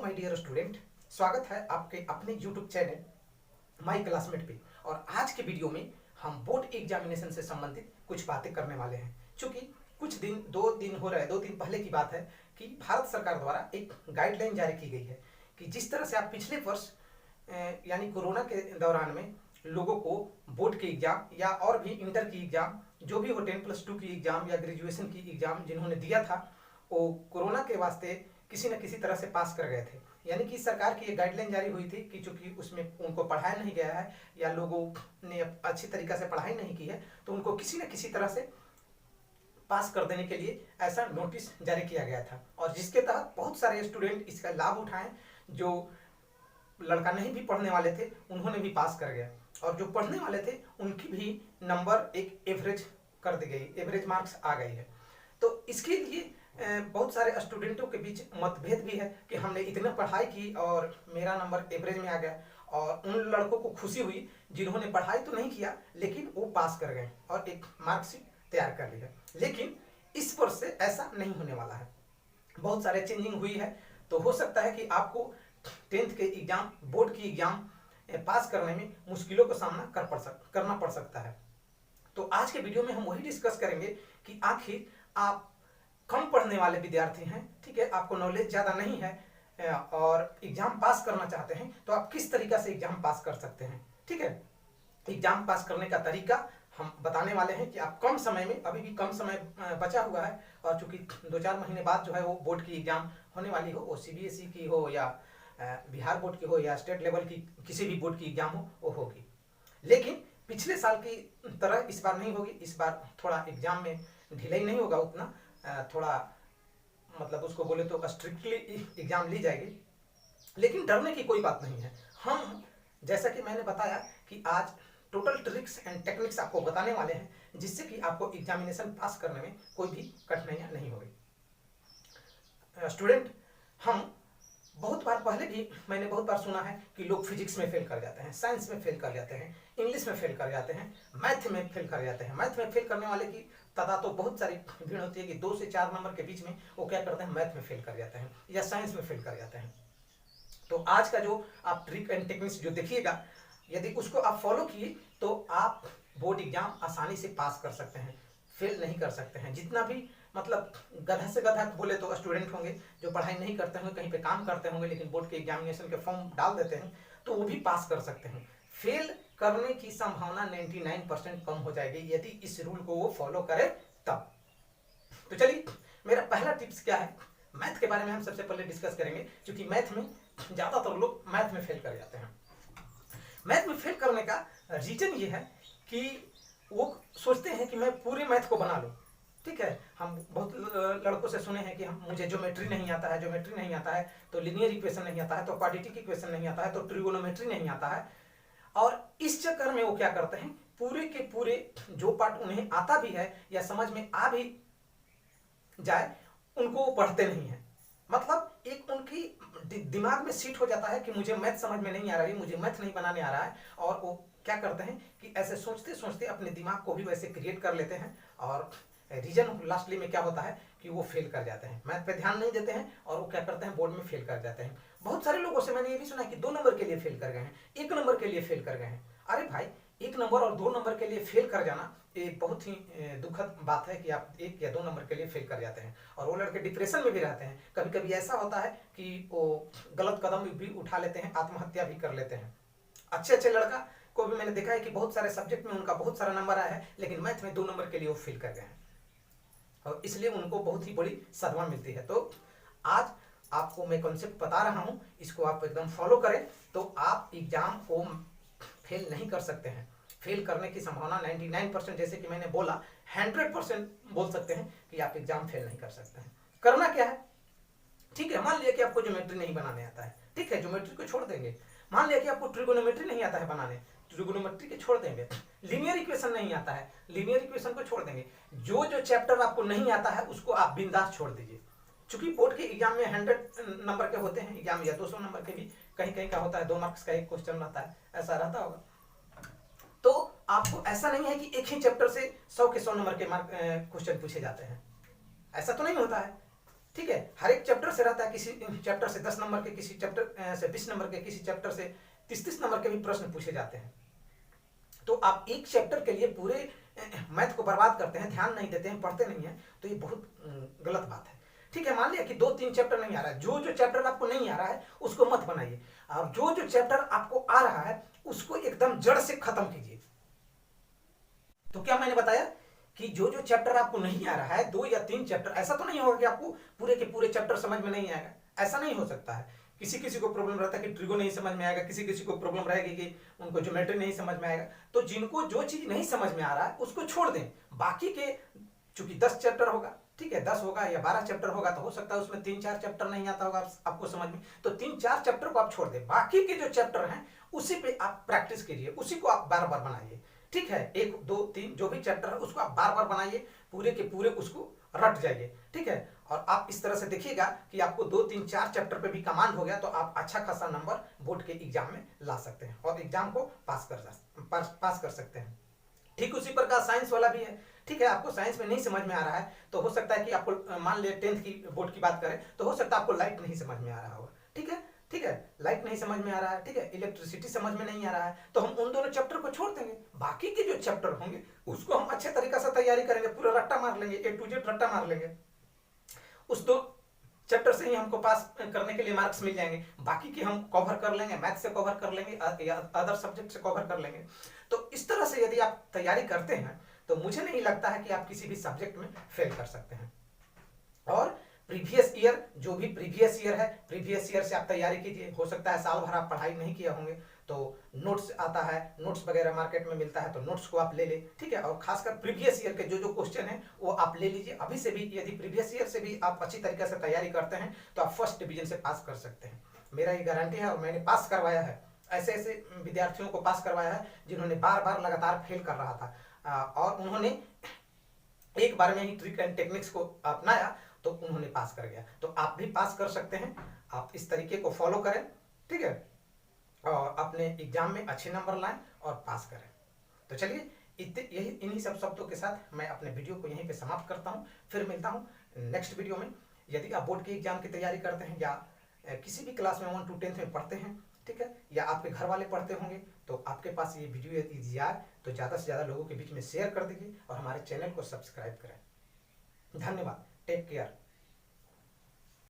My dear student, स्वागत है आपके अपने यूट्यूब चैनल माय क्लासमेट पे। और आज के वीडियो में हम बोर्ड एग्जामिनेशन से संबंधित कुछ बातें करने वाले हैं। चूंकि कुछ दिन 2 दिन हो रहे हैं, 2 दिन पहले की बात है कि भारत सरकार द्वारा एक गाइडलाइन जारी की गई है कि जिस तरह से आप पिछले वर्ष यानी कोरोना के दौरान में लोगों को बोर्ड के एग्जाम या और भी इंटर की एग्जाम जो भी हो 10+2 की एग्जाम या ग्रेजुएशन की एग्जाम जिन्होंने दिया था वो कोरोना के वास्ते किसी न किसी तरह से पास कर गए थे। यानी कि सरकार की एक गाइडलाइन जारी हुई थी कि चूंकि उसमें उनको पढ़ाया नहीं गया है या लोगों ने अच्छी तरीके से पढ़ाई नहीं की है तो उनको किसी न किसी तरह से पास कर देने के लिए ऐसा नोटिस जारी किया गया था। और जिसके तहत बहुत सारे स्टूडेंट इसका लाभ उठाएं। जो लड़का नहीं भी पढ़ने वाले थे उन्होंने भी पास कर गया, और जो पढ़ने वाले थे उनकी भी नंबर एक एवरेज कर दी गई, एवरेज मार्क्स आ गई है। तो इसके लिए बहुत सारे स्टूडेंटों के बीच मतभेद भी है कि हमने इतना पढ़ाई की और मेरा नंबर एवरेज में आ गया, और उन लड़कों को खुशी हुई जिन्होंने पढ़ाई तो नहीं किया लेकिन वो पास कर गए और एक मार्कशीट तैयार कर ली है। लेकिन इस वर्ष से ऐसा नहीं होने वाला है, बहुत सारे चेंजिंग हुई है। तो हो सकता है कि आपको 10th के एग्जाम, बोर्ड की एग्जाम पास करने में मुश्किलों का सामना करना पड़ सकता है। तो आज के वीडियो में हम वही डिस्कस करेंगे कि आखिर आप कम पढ़ने वाले विद्यार्थी हैं, ठीक है, आपको नॉलेज ज़्यादा नहीं है और एग्जाम पास करना चाहते हैं तो आप किस तरीका से एग्जाम पास कर सकते हैं। ठीक है, एग्जाम पास करने का तरीका हम बताने वाले हैं कि आप कम समय में, अभी भी कम समय बचा हुआ है और चूंकि 2-4 महीने बाद जो है वो बोर्ड की एग्जाम होने वाली हो, वो सीबीएसई की हो या बिहार बोर्ड की हो या स्टेट लेवल की किसी भी बोर्ड की एग्जाम हो, वो होगी। लेकिन पिछले साल की तरह इस बार नहीं होगी। इस बार थोड़ा एग्जाम में ढिलाई नहीं होगा उतना, थोड़ा मतलब उसको बोले तो स्ट्रिक्टली एग्जाम ली जाएगी। लेकिन डरने की कोई बात नहीं है। हम जैसा कि मैंने बताया कि आज टोटल ट्रिक्स एंड टेक्निक्स आपको बताने वाले हैं जिससे कि आपको एग्जामिनेशन पास करने में कोई भी कठिनाइयां नहीं होगी। स्टूडेंट, हम बहुत बार पहले भी मैंने बहुत बार सुना है कि लोग फिजिक्स में फेल कर जाते हैं, साइंस में फेल कर जाते हैं, इंग्लिश में फेल कर जाते हैं, मैथ में फेल कर जाते हैं। मैथ में फेल करने वाले की तादाद तो बहुत सारी भीड़ होती है कि 2 से 4 नंबर के बीच में वो क्या करते हैं, मैथ में फेल कर जाते हैं या साइंस में फेल कर जाते हैं। तो आज का जो आप ट्रिक एंड टेक्निक्स जो देखिएगा, यदि उसको आप फॉलो किए तो आप बोर्ड एग्जाम आसानी से पास कर सकते हैं, फेल नहीं कर सकते हैं। जितना भी मतलब गधा से गधा बोले तो स्टूडेंट होंगे जो पढ़ाई नहीं करते होंगे, कहीं पे काम करते होंगे लेकिन बोर्ड के एग्जामिनेशन के फॉर्म डाल देते हैं तो वो भी पास कर सकते हैं। फेल करने की संभावना 99% कम हो जाएगी यदि इस रूल को वो फॉलो करे तब। तो चलिए, मेरा पहला टिप्स क्या है, मैथ के बारे में हम सबसे पहले डिस्कस करेंगे क्योंकि मैथ में ज्यादातर लोग मैथ में फेल कर जाते हैं। मैथ में फेल करने का रीजन ये है कि वो सोचते हैं कि मैं पूरे मैथ को बना लूं। ठीक है, हम बहुत लड़कों से सुने हैं कि मुझे ज्योमेट्री नहीं आता है, ज्योमेट्री नहीं आता है तो लीनियर इक्वेशन नहीं आता है, तो क्वाड्रेटिक इक्वेशन नहीं आता है, तो ट्रिगोनोमेट्री नहीं आता है। और इस चक्कर में वो क्या करते हैं, पूरे के पूरे जो पार्ट उन्हें आता भी है या समझ में आ भी जाए उनको वो पढ़ते नहीं है। मतलब एक उनकी दिमाग में सीट हो जाता है कि मुझे मैथ समझ में नहीं आ रही, मुझे मैथ नहीं बनाने आ रहा है, और वो क्या करते हैं कि ऐसे सोचते सोचते अपने दिमाग को भी वैसे क्रिएट कर लेते हैं और रीजन लास्टली में क्या होता है कि वो फेल कर जाते हैं, मैथ पे ध्यान नहीं देते हैं और वो क्या करते हैं, बोर्ड में फेल कर जाते हैं। बहुत सारे लोगों से मैंने ये भी सुना है कि 2 नंबर के लिए फेल कर गए हैं, 1 नंबर के लिए फेल कर गए हैं। अरे भाई, 1 नंबर और 2 नंबर के लिए फेल कर जाना ये बहुत ही दुखद बात है कि आप 1 या 2 नंबर के लिए फेल कर जाते हैं और वो लड़के डिप्रेशन में भी रहते हैं। कभी कभी ऐसा होता है कि वो गलत कदम भी उठा लेते हैं, आत्महत्या भी कर लेते हैं। अच्छे लड़का को भी मैंने देखा है कि बहुत सारे सब्जेक्ट में उनका बहुत सारा नंबर आया है लेकिन मैथ में 2 नंबर के लिए वो फेल कर गए हैं और इसलिए उनको बहुत ही बड़ी सदमा मिलती है। तो आज आपको मैं कॉन्सेप्ट बता रहा हूं, इसको आप एकदम फॉलो करें तो आप एग्जाम को फेल नहीं कर सकते हैं। फेल करने की संभावना 99%, जैसे कि मैंने बोला 100% बोल सकते हैं कि आप एग्जाम फेल नहीं कर सकते हैं। करना क्या है, ठीक है, मान लिया कि आपको ज्योमेट्री नहीं बनाने आता है, ठीक है, ज्योमेट्री को छोड़ देंगे। मान लिया कि आपको ट्रिगोनोमेट्री नहीं आता है बनाने, ट्रिगोनोमेट्री के छोड़ देंगे। लीनियर इक्वेशन नहीं आता है, लीनियर इक्वेशन को छोड़ देंगे। जो जो चैप्टर आपको नहीं आता है उसको आप बिंदास छोड़ दीजिए। चूंकि बोर्ड के एग्जाम में 100 नंबर के होते हैं एग्जाम, या 200 नंबर के भी कहीं कहीं का होता है, 2 मार्क्स का एक क्वेश्चन रहता है, ऐसा रहता होगा। तो आपको ऐसा नहीं है कि एक ही चैप्टर से 100 के 100 नंबर के क्वेश्चन पूछे जाते हैं, ऐसा तो नहीं होता है। ठीक है, हर एक चैप्टर से रहता है, किसी चैप्टर से 10 नंबर के, किसी चैप्टर से 20 नंबर के, किसी चैप्टर से 30-30 नंबर के भी प्रश्न पूछे जाते हैं। तो आप एक चैप्टर के लिए पूरे मैथ को बर्बाद करते हैं, ध्यान नहीं देते हैं, पढ़ते नहीं हैं, तो ये बहुत गलत बात है। ठीक है, मान लिया कि 2-3 चैप्टर नहीं आ रहा है, जो जो चैप्टर आपको नहीं आ रहा है उसको मत बनाइए, और जो जो चैप्टर आपको आ रहा है उसको एकदम जड़ से खत्म कीजिए। तो क्या मैंने बताया कि जो जो चैप्टर आपको नहीं आ रहा है, 2 या 3 चैप्टर, ऐसा तो नहीं होगा कि आपको पूरे के पूरे चैप्टर समझ में नहीं आएगा, ऐसा नहीं हो सकता है। किसी किसी को प्रॉब्लम रहता है कि ट्रिगो नहीं समझ में आएगा, किसी किसी को प्रॉब्लम रहेगी कि उनको ज्योमेट्री नहीं समझ में आएगा। तो जिनको जो चीज नहीं समझ में आ रहा है उसको छोड़ दें, बाकी के चूंकि 10 चैप्टर होगा, ठीक है, 10 होगा या 12 चैप्टर होगा, तो हो सकता है उसमें 3-4 चैप्टर नहीं आता होगा आपको समझ में, तो 3-4 चैप्टर को आप छोड़ दें, बाकी के जो चैप्टर हैं उसी पे आप प्रैक्टिस कीजिए, उसी को आप बार बार बनाइए। ठीक है, 1 2 3 जो भी चैप्टर है उसको आप बार बार बनाइए, पूरे के पूरे उसको रट जाइए। ठीक है, और आप इस तरह से देखिएगा कि आपको 2 3 4 चैप्टर पे भी कमांड हो गया, तो आप अच्छा खासा नंबर बोर्ड के एग्जाम में ला सकते हैं और एग्जाम को पास कर सकते हैं। ठीक उसी प्रकार साइंस वाला भी है। ठीक है, आपको साइंस में नहीं समझ में आ रहा है, तो हो सकता है कि आपको, मान लिया 10th की बोर्ड की बात करें, तो हो सकता है आपको लाइट नहीं समझ में आ रहा होगा। ठीक है, ठीक है, लाइट नहीं समझ में आ रहा है, ठीक है, इलेक्ट्रिसिटी समझ में नहीं आ रहा है, तो हम उन दोनों चैप्टर को छोड़ देंगे, बाकी के जो चैप्टर होंगे उसको हम अच्छे तरीके से तैयारी करेंगे, पूरा रट्टा मार लेंगे, A to Z रट्टा मार लेंगे, उस 2 चैप्टर से ही हमको पास करने के लिए मार्क्स मिल जाएंगे, बाकी के हम कवर कर लेंगे, मैथ से कवर कर लेंगे या अदर सब्जेक्ट से कवर कर लेंगे। तो इस तरह से यदि आप तैयारी करते हैं तो मुझे नहीं लगता है कि आप किसी भी सब्जेक्ट में फेल कर सकते हैं। और प्रीवियस ईयर, जो भी प्रीवियस ईयर है, प्रीवियस ईयर से आप तैयारी कीजिए। हो सकता है साल भर आप पढ़ाई नहीं किए होंगे, तो नोट्स आता है, नोट्स वगैरह मार्केट में मिलता है, तो नोट्स को आप ले ले। ठीक है, और खासकर प्रीवियस ईयर के जो जो क्वेश्चन है वो आप ले लीजिए अभी से भी। यदि प्रीवियस ईयर से भी आप अच्छी तरीके से तैयारी करते हैं तो आप फर्स्ट डिवीजन से पास कर सकते हैं, मेरा ये गारंटी है, और मैंने पास करवाया है, ऐसे ऐसे विद्यार्थियों को पास करवाया है जिन्होंने बार बार लगातार फेल कर रहा था, और उन्होंने एक बार में ही ट्रिक एंड टेक्निक्स को अपनाया तो उन्होंने पास कर गया। तो आप भी पास कर सकते हैं, आप इस तरीके को फॉलो करें। ठीक है, और अपने एग्जाम में अच्छे नंबर लाएं और पास करें। तो चलिए, इन्हीं सब शब्दों के साथ मैं अपने वीडियो को यहीं पे समाप्त करता हूं, फिर मिलता हूं नेक्स्ट वीडियो में। यदि आप बोर्ड के एग्जाम की तैयारी करते हैं या किसी भी क्लास में 1 to 10th में पढ़ते हैं, ठीक है, या आपके घर वाले पढ़ते होंगे, तो आपके पास ये वीडियो यदि जाए तो ज़्यादा से ज़्यादा लोगों के बीच में शेयर कर दीजिए और हमारे चैनल को सब्सक्राइब करें। धन्यवाद, टेक केयर।